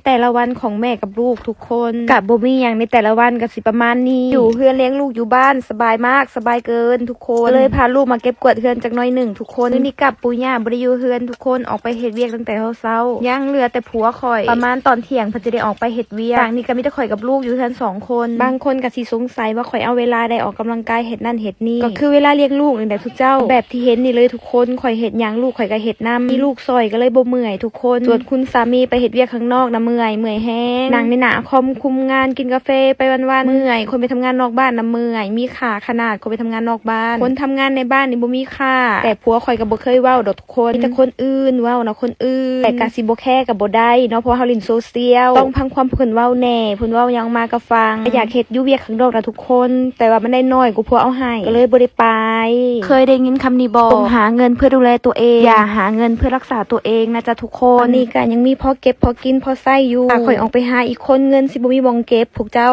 แต่ละวันของแม่กับลูกทุกคนกับบ่มีอย่างในแต่ละวันก็สิประมาณนี้อยู่เฮือนเลี้ยงลูกอยู่บ้านสบายมากสบายเกินทุกคนเลยพาลูกมาเก็บกวาดเฮือนจักหน่อยหนึ่งทุกคนนี่กับปู่ย่าบ่ได้อยู่เฮือนทุกคนออกไปเฮ็ดเวียกตั้งแต่เช้ายังเหลือแต่ผัวข่อยประมาณตอนเที่ยงเพิ่นจะได้ออกไปเฮ็ดเวียกต่างนี่ก็มีแต่ข่อยกับลูกอยู่เฮือน2 คนบางคนก็สิสงสัยว่าข่อยเอาเวลาใดออกกำลังกายเฮ็ดนั่นเฮ็ดนี่ก็คือเวลาเลี้ยงลูกนี่แหละทุกเจ้าแบบที่เห็นนี่เลยทุกคนข่อยเฮ็ดหยังลูกข่อยก็เฮ็ดนำมีลูกซอยก็เลยบ่เมื่อยทุกคนส่วนคุณสามีไปเฮ็ดเวียกข้างนอกนะเมื่อยแฮงนั่งในหน้าคอมคุมงานกินกาแฟไปวันๆเมื่อยคนไปทำงานนอกบ้านนะเมื่อยมีค่าขนาดคนไปทำงานนอกบ้านคนทำงานในบ้านนี่บ่มีค่าแต่ผัวข่อยก็บ่เคยเว้าดอกทุกคนมีแต่คนอื่นเว้านะคนอื่นแต่ก็สิบ่แค่ก็บ่ได้เนาะเพราะเฮาเล่นโซเชียลต้องพังความเพิ่นเว้าแน่เพิ่นเว้าหยังมาก็ฟังอยากเฮ็ดอยู่เวียกข้างนอกนะทุกคนแต่ว่ามันได้น้อยกูผัวเอาให้ก็เลยบ่ได้ไปเคยได้ยินคำนี้บ่ต้องหาเงินเพื่อดูแลตัวเองอย่าหาเงินเพื่อรักษาตัวเองนะจ๊ะทุกคนนี่ก็ยังมีพอเก็บพอกินพอใช้อยู่ถ้าข่อยออกไปหาอีกคนเงินสิบ่มีบ่งเก็บพวกเจ้า